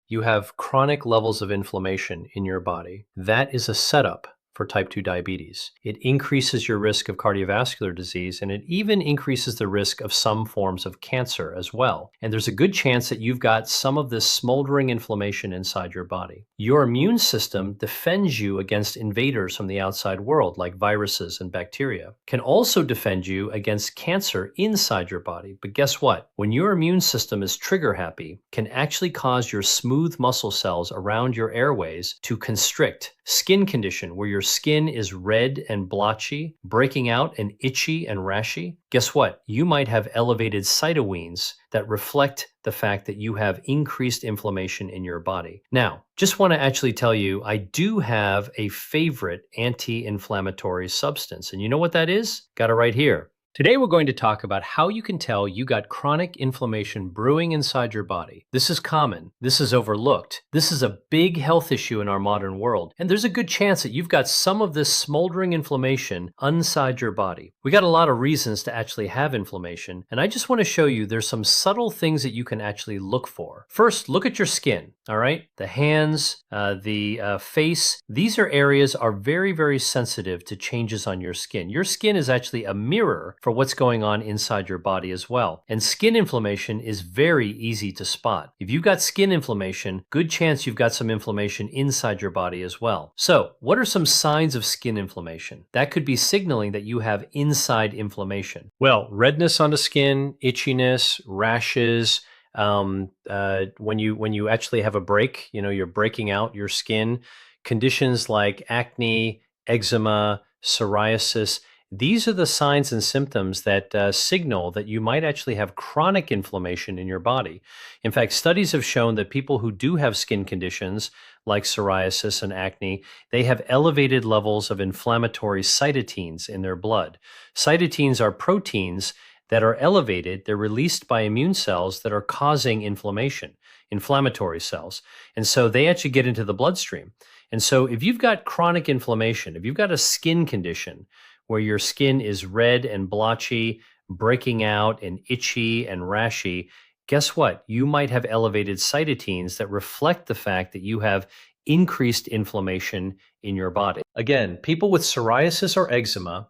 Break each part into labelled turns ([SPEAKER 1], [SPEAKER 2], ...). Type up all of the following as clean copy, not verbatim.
[SPEAKER 1] you have chronic levels of inflammation in your body. That is a setup for type 2 diabetes. It increases your risk of cardiovascular disease, and it even increases the risk of some forms of cancer as well. And there's a good chance that you've got some of this smoldering inflammation inside your body. Your immune system defends you against invaders from the outside world, like viruses and bacteria. Can also defend you against cancer inside your body. But guess what? When your immune system is trigger happy, can actually cause your smooth muscle cells around your airways to constrict. Skin condition, where your skin is red and blotchy, breaking out and itchy and rashy. Guess what? You might have elevated cytokines that reflect the fact that you have increased inflammation in your body. Now, just want to actually tell you, I do have a favorite anti-inflammatory substance. And you know what that is? Got it right here. Today, we're going to talk about how you can tell you got chronic inflammation brewing inside your body. This is common. This is overlooked. This is a big health issue in our modern world. And there's a good chance that you've got some of this smoldering inflammation inside your body. We got a lot of reasons to actually have inflammation. And I just want to show you there's some subtle things that you can actually look for. First, look at your skin, all right? The hands, the face. These areas are very, very sensitive to changes on your skin. Your skin is actually a mirror for what's going on inside your body as well. And skin inflammation is very easy to spot. If you've got skin inflammation, good chance you've got some inflammation inside your body as well. So, what are some signs of skin inflammation? That could be signaling that you have inside inflammation. Well, redness on the skin, itchiness, rashes, when you actually have a break, you're breaking out your skin, conditions like acne, eczema, psoriasis. These are the signs and symptoms that signal that you might actually have chronic inflammation in your body. In fact, studies have shown that people who do have skin conditions like psoriasis and acne, they have elevated levels of inflammatory cytokines in their blood. Cytokines are proteins that are elevated. They're released by immune cells that are causing inflammation, inflammatory cells. And so they actually get into the bloodstream. And so if you've got chronic inflammation, if you've got a skin condition where your skin is red and blotchy, breaking out and itchy and rashy, guess what? You might have elevated cytokines that reflect the fact that you have increased inflammation in your body. Again, people with psoriasis or eczema,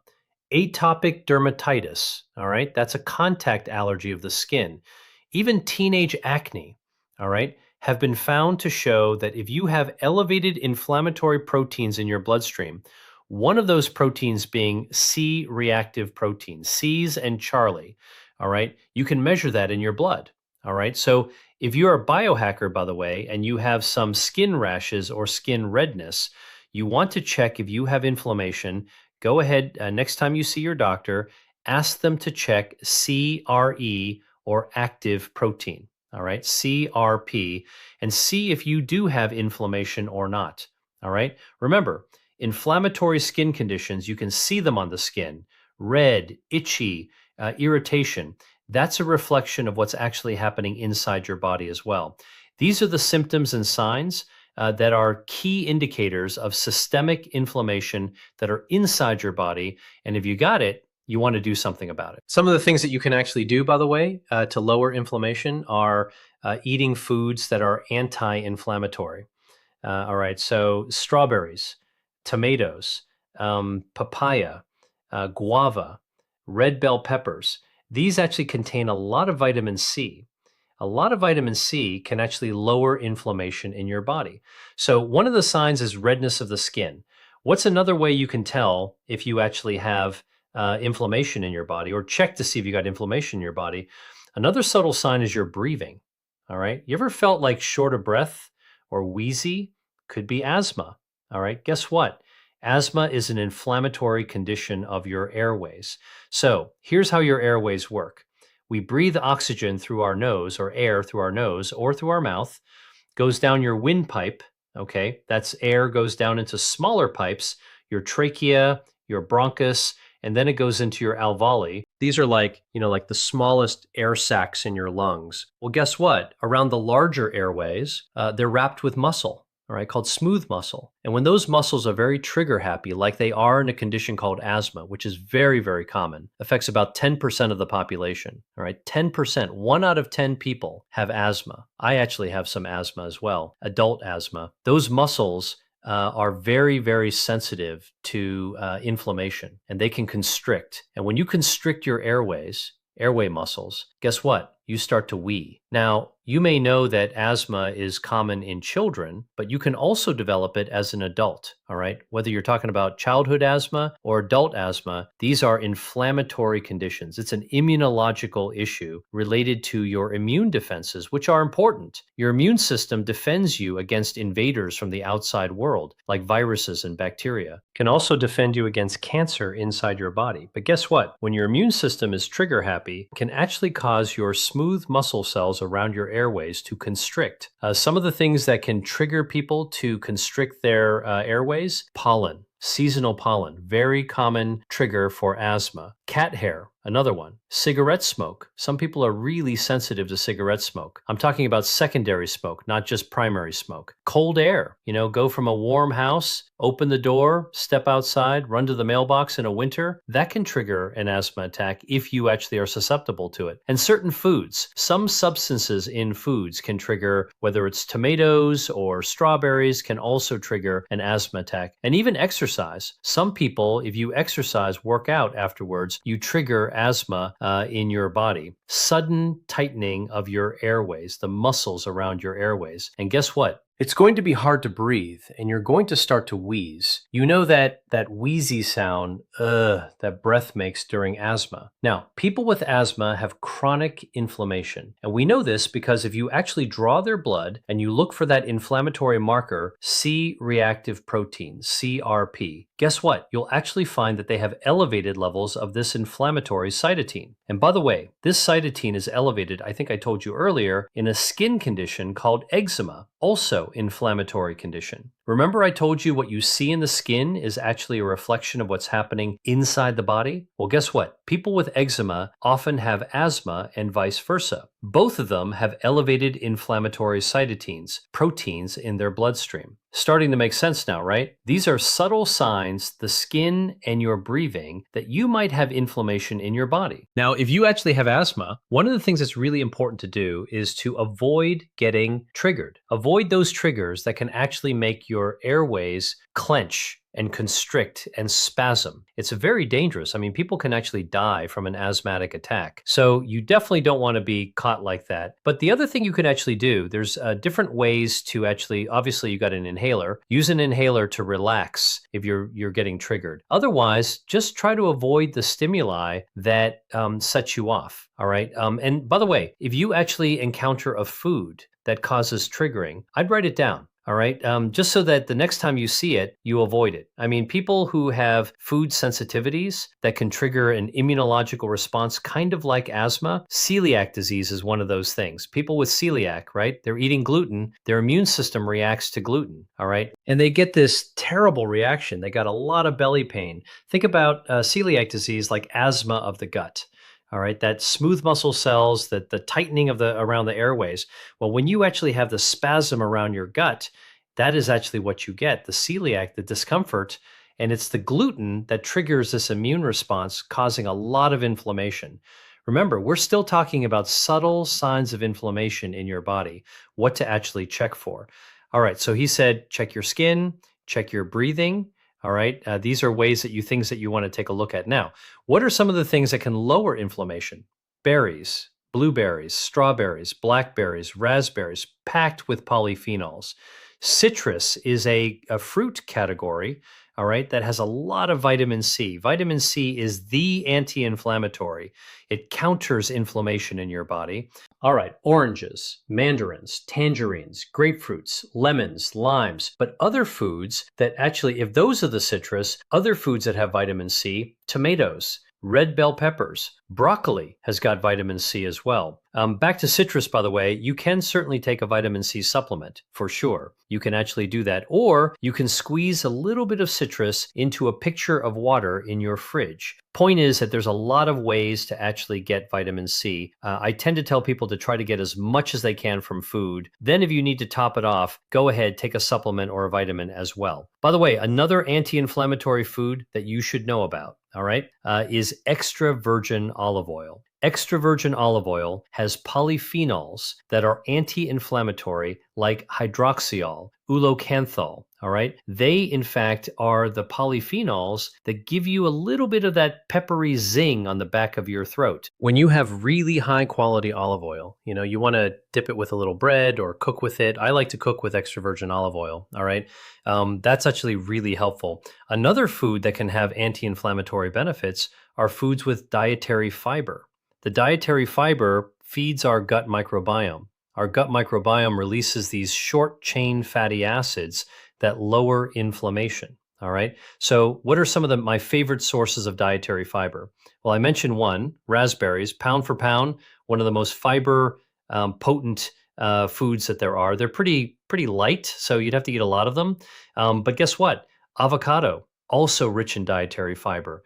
[SPEAKER 1] atopic dermatitis, all right? That's a contact allergy of the skin. Even teenage acne, all right, have been found to show that if you have elevated inflammatory proteins in your bloodstream, one of those proteins being C-reactive proteins, C's and Charlie, all right? You can measure that in your blood, all right? So if you're a biohacker, by the way, and you have some skin rashes or skin redness, you want to check if you have inflammation. Go ahead, next time you see your doctor, ask them to check CRE or active protein, all right? CRP, and see if you do have inflammation or not, all right? Remember, inflammatory skin conditions, you can see them on the skin, red, itchy, irritation. That's a reflection of what's actually happening inside your body as well. These are the symptoms and signs that are key indicators of systemic inflammation that are inside your body. And if you got it, you want to do something about it. Some of the things that you can actually do, by the way, to lower inflammation are eating foods that are anti-inflammatory. All right, so strawberries, tomatoes, papaya, guava, red bell peppers. These actually contain a lot of vitamin C. A lot of vitamin C can actually lower inflammation in your body. So one of the signs is redness of the skin. What's another way you can tell if you actually have inflammation in your body, or check to see if you got inflammation in your body? Another subtle sign is your breathing, all right? You ever felt like short of breath or wheezy? Could be asthma, all right? Guess what? Asthma is an inflammatory condition of your airways. So here's how your airways work. We breathe oxygen through our nose, or air through our nose or through our mouth, goes down your windpipe, okay? That's air goes down into smaller pipes, your trachea, your bronchus, and then it goes into your alveoli. These are like the smallest air sacs in your lungs. Well, guess what? Around the larger airways, they're wrapped with muscle. all right, called smooth muscle. And when those muscles are very trigger happy, like they are in a condition called asthma, which is very, very common, affects about 10% of the population, all right, 10%, 1 out of 10 people have asthma. I actually have some asthma as well, adult asthma. Those muscles are very, very sensitive to inflammation, and they can constrict. And when you constrict your airway muscles, guess what? You start to wee. Now, you may know that asthma is common in children, but you can also develop it as an adult, all right? Whether you're talking about childhood asthma or adult asthma, these are inflammatory conditions. It's an immunological issue related to your immune defenses, which are important. Your immune system defends you against invaders from the outside world, like viruses and bacteria. It can also defend you against cancer inside your body. But guess what? When your immune system is trigger happy, it can actually cause your smooth muscle cells around your airways to constrict. Some of the things that can trigger people to constrict their airways: pollen, seasonal pollen, very common trigger for asthma. Cat hair, another one. Cigarette smoke. Some people are really sensitive to cigarette smoke. I'm talking about secondary smoke, not just primary smoke. Cold air, go from a warm house, open the door, step outside, run to the mailbox in a winter. That can trigger an asthma attack if you actually are susceptible to it. And certain foods, some substances in foods can trigger, whether it's tomatoes or strawberries, can also trigger an asthma attack. And even exercise. Some people, if you exercise, work out afterwards, you trigger asthma in your body. Sudden tightening of your airways, the muscles around your airways. And guess what? It's going to be hard to breathe, and you're going to start to wheeze. You know that wheezy sound that breath makes during asthma. Now, people with asthma have chronic inflammation. And we know this because if you actually draw their blood and you look for that inflammatory marker, C-reactive protein, CRP, guess what? You'll actually find that they have elevated levels of this inflammatory cytokine. And by the way, this cytokine is elevated, I think I told you earlier, in a skin condition called eczema, also inflammatory condition. Remember I told you what you see in the skin is actually a reflection of what's happening inside the body? Well, guess what? People with eczema often have asthma and vice versa. Both of them have elevated inflammatory cytokines, proteins in their bloodstream. Starting to make sense now, right? These are subtle signs, the skin and your breathing, that you might have inflammation in your body. Now, if you actually have asthma, one of the things that's really important to do is to avoid getting triggered. Avoid those triggers that can actually make your airways clench and constrict and spasm. It's very dangerous. I mean, people can actually die from an asthmatic attack. So you definitely don't want to be caught like that. But the other thing you can actually do, there's different ways to actually, obviously you got an inhaler, use an inhaler to relax if you're getting triggered. Otherwise, just try to avoid the stimuli that set you off. All right. And by the way, if you actually encounter a food that causes triggering, I'd write it down. All right. Just so that the next time you see it, you avoid it. I mean, people who have food sensitivities that can trigger an immunological response, kind of like asthma, celiac disease is one of those things. People with celiac, right? They're eating gluten. Their immune system reacts to gluten. All right. And they get this terrible reaction. They got a lot of belly pain. Think about celiac disease like asthma of the gut. All right, that smooth muscle cells, that the tightening of around the airways. Well, when you actually have the spasm around your gut, that is actually what you get, the celiac, the discomfort, and it's the gluten that triggers this immune response, causing a lot of inflammation. Remember, we're still talking about subtle signs of inflammation in your body, what to actually check for. All right, so he said, check your skin, check your breathing. All right. These are things that you want to take a look at. Now, what are some of the things that can lower inflammation? Berries, blueberries, strawberries, blackberries, raspberries, packed with polyphenols. Citrus is a fruit category, all right, that has a lot of vitamin C. Vitamin C is the anti-inflammatory. It counters inflammation in your body. All right, oranges, mandarins, tangerines, grapefruits, lemons, limes, but other foods that actually, if those are the citrus, other foods that have vitamin C, tomatoes, red bell peppers. Broccoli has got vitamin C as well. Back to citrus, by the way, you can certainly take a vitamin C supplement for sure. You can actually do that. Or you can squeeze a little bit of citrus into a pitcher of water in your fridge. Point is that there's a lot of ways to actually get vitamin C. I tend to tell people to try to get as much as they can from food. Then if you need to top it off, go ahead, take a supplement or a vitamin as well. By the way, another anti-inflammatory food that you should know about, all right, is extra virgin olive oil. Extra virgin olive oil has polyphenols that are anti-inflammatory, like hydroxyol, ulocanthal, all right? They, in fact, are the polyphenols that give you a little bit of that peppery zing on the back of your throat. When you have really high quality olive oil, you want to dip it with a little bread or cook with it. I like to cook with extra virgin olive oil, all right? That's actually really helpful. Another food that can have anti-inflammatory benefits are foods with dietary fiber. The dietary fiber feeds our gut microbiome. Our gut microbiome releases these short chain fatty acids that lower inflammation. All right. So what are some of my favorite sources of dietary fiber? Well, I mentioned one, raspberries, pound for pound, one of the most fiber potent foods that there are. They're pretty light, so you'd have to eat a lot of them. But guess what? Avocado, also rich in dietary fiber.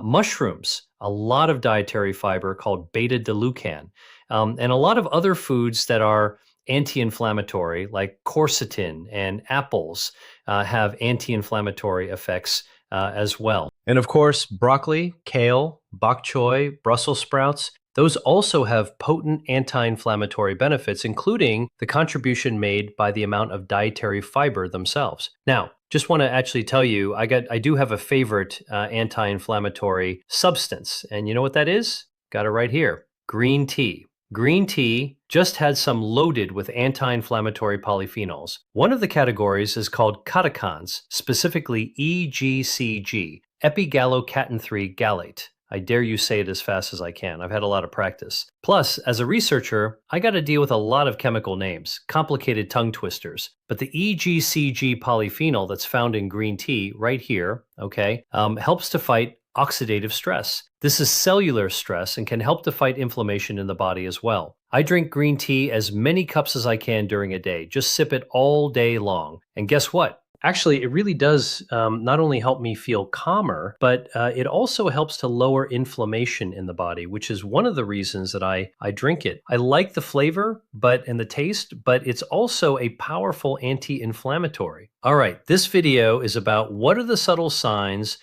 [SPEAKER 1] Mushrooms, a lot of dietary fiber called beta-glucan, and a lot of other foods that are anti-inflammatory, like quercetin and apples, have anti-inflammatory effects as well. And of course, broccoli, kale, bok choy, Brussels sprouts, those also have potent anti-inflammatory benefits, including the contribution made by the amount of dietary fiber themselves. Now, just want to actually tell you, I do have a favorite anti-inflammatory substance. And you know what that is? Got it right here. Green tea. Green tea just had some loaded with anti-inflammatory polyphenols. One of the categories is called catechins, specifically EGCG, epigallocatechin-3 gallate. I dare you say it as fast as I can. I've had a lot of practice. Plus, as a researcher, I got to deal with a lot of chemical names, complicated tongue twisters. But the EGCG polyphenol that's found in green tea right here, okay, helps to fight oxidative stress. This is cellular stress and can help to fight inflammation in the body as well. I drink green tea as many cups as I can during a day. Just sip it all day long. And guess what? Actually, it really does not only help me feel calmer, but it also helps to lower inflammation in the body, which is one of the reasons that I drink it. I like the flavor and the taste, but it's also a powerful anti-inflammatory. All right, this video is about what are the subtle signs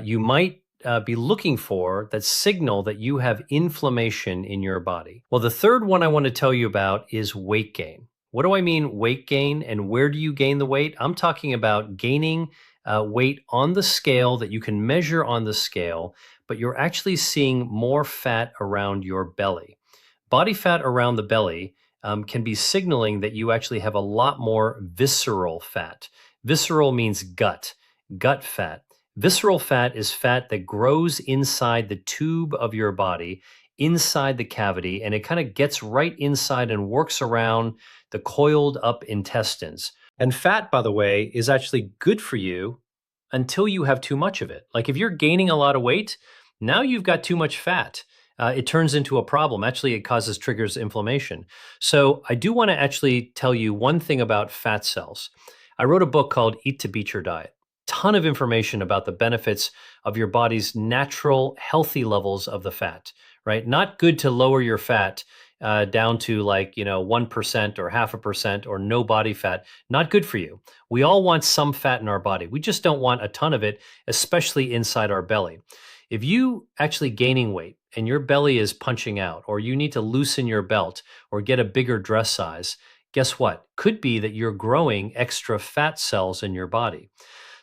[SPEAKER 1] you might be looking for that signal that you have inflammation in your body. Well, the third one I want to tell you about is weight gain. What do I mean weight gain, and where do you gain the weight? I'm talking about gaining weight on the scale that you can measure on the scale, but you're actually seeing more fat around your belly. Body fat around the belly can be signaling that you actually have a lot more visceral fat. Visceral means gut fat. Visceral fat is fat that grows inside the tube of your body, inside the cavity, and it kind of gets right inside and works around the coiled up intestines. And fat, by the way, is actually good for you until you have too much of it. Like if you're gaining a lot of weight, now you've got too much fat. It turns into a problem. Actually, it triggers inflammation. So I do want to actually tell you one thing about fat cells. I wrote a book called Eat to Beat Your Diet. Ton of information about the benefits of your body's natural, healthy levels of the fat, right? Not good to lower your fat down to 1% or 0.5% or no body fat. Not good for you. We all want some fat in our body. We just don't want a ton of it, especially inside our belly. If you actually gaining weight and your belly is punching out, or you need to loosen your belt or get a bigger dress size, guess what? Could be that you're growing extra fat cells in your body.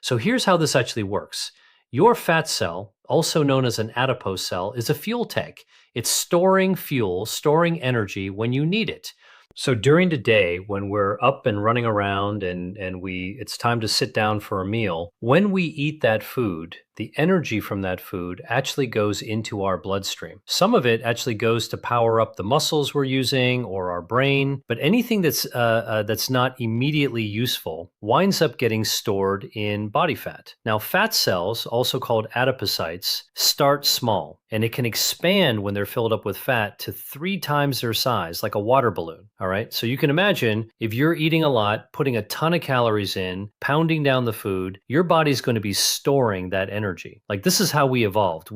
[SPEAKER 1] So here's how this actually works. Your fat cell, also known as an adipose cell, is a fuel tank. It's storing fuel, storing energy when you need it. So during the day, when we're up and running around and it's time to sit down for a meal, when we eat that food, the energy from that food actually goes into our bloodstream. Some of it actually goes to power up the muscles we're using or our brain, but anything that's not immediately useful winds up getting stored in body fat. Now, fat cells, also called adipocytes, start small, and it can expand when they're filled up with fat to 3 times their size, like a water balloon. All right. So you can imagine if you're eating a lot, putting a ton of calories in, pounding down the food, your body's going to be storing that energy. Like this is how we evolved.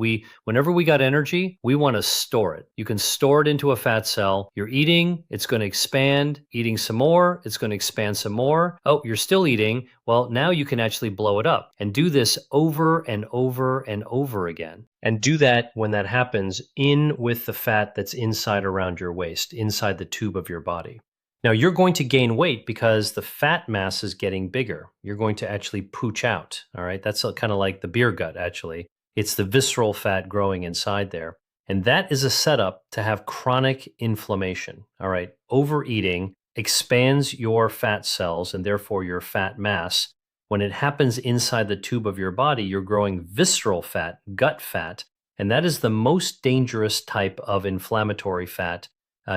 [SPEAKER 1] Whenever we got energy, we want to store it. You can store it into a fat cell. You're eating, it's going to expand, eating some more, it's going to expand some more. Oh, you're still eating. Well, now you can actually blow it up and do this over and over and over again. And do that when that happens in with the fat that's inside around your waist, inside the tube of your body. Now, you're going to gain weight because the fat mass is getting bigger. You're going to actually pooch out, all right? That's kind of like the beer gut, actually. It's the visceral fat growing inside there. And that is a setup to have chronic inflammation, all right? Overeating expands your fat cells and therefore your fat mass. When it happens inside the tube of your body, you're growing visceral fat, gut fat, and that is the most dangerous type of inflammatory fat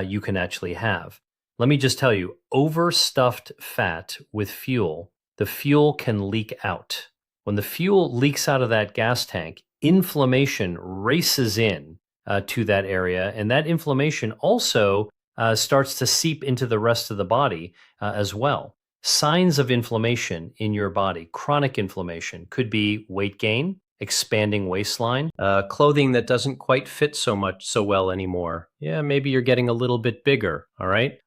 [SPEAKER 1] you can actually have. Let me just tell you, overstuffed fat with fuel, the fuel can leak out. When the fuel leaks out of that gas tank, inflammation races in to that area, and that inflammation also starts to seep into the rest of the body as well. Signs of inflammation in your body, chronic inflammation, could be weight gain, expanding waistline, clothing that doesn't quite fit so well anymore. Yeah, maybe you're getting a little bit bigger, all right?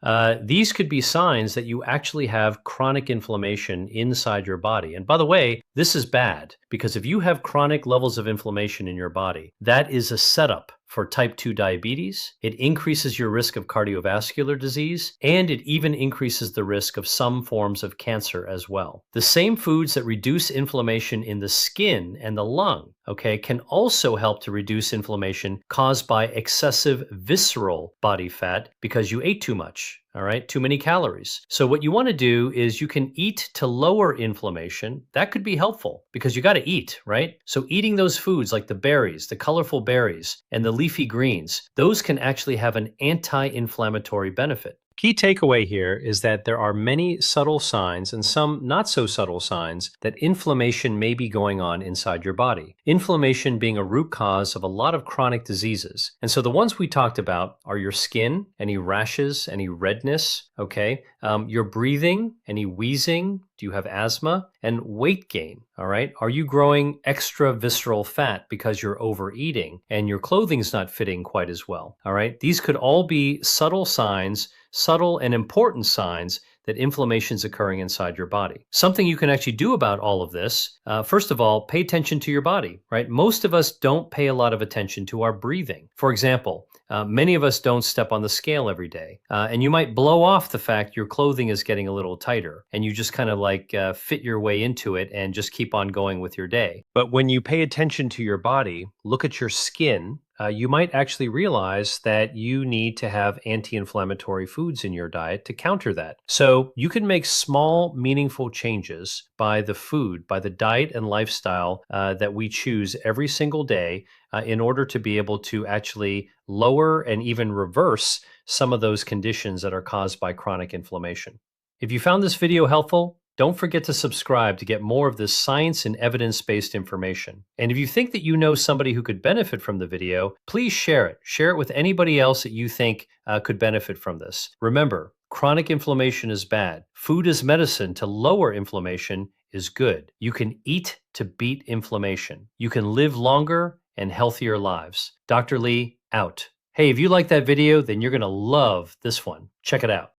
[SPEAKER 1] These could be signs that you actually have chronic inflammation inside your body. And by the way, this is bad because if you have chronic levels of inflammation in your body, that is a setup for type 2 diabetes. It increases your risk of cardiovascular disease, and it even increases the risk of some forms of cancer as well. The same foods that reduce inflammation in the skin and the lung, okay, can also help to reduce inflammation caused by excessive visceral body fat because you ate too much. All right, too many calories. So what you want to do is you can eat to lower inflammation. That could be helpful because you got to eat, right? So eating those foods like the berries, the colorful berries, and the leafy greens, those can actually have an anti-inflammatory benefit. Key takeaway here is that there are many subtle signs and some not so subtle signs that inflammation may be going on inside your body. Inflammation being a root cause of a lot of chronic diseases. And so the ones we talked about are your skin, any rashes, any redness, okay? Your breathing, any wheezing, do you have asthma? And weight gain, all right? Are you growing extra visceral fat because you're overeating and your clothing's not fitting quite as well, all right? These could all be subtle signs, subtle and important signs that inflammation is occurring inside your body. Something you can actually do about all of this, first of all, pay attention to your body, right? Most of us don't pay a lot of attention to our breathing. For example, many of us don't step on the scale every day. And you might blow off the fact your clothing is getting a little tighter and you just kind of like fit your way into it and just keep on going with your day. But when you pay attention to your body, look at your skin, you might actually realize that you need to have anti-inflammatory foods in your diet to counter that. So you can make small, meaningful changes by the food, by the diet and lifestyle that we choose every single day in order to be able to actually lower and even reverse some of those conditions that are caused by chronic inflammation. If you found this video helpful, don't forget to subscribe to get more of this science and evidence-based information. And if you think that you know somebody who could benefit from the video, please share it. Share it with anybody else that you think could benefit from this. Remember, chronic inflammation is bad. Food as medicine to lower inflammation is good. You can eat to beat inflammation. You can live longer and healthier lives. Dr. Li, out. Hey, if you like that video, then you're going to love this one. Check it out.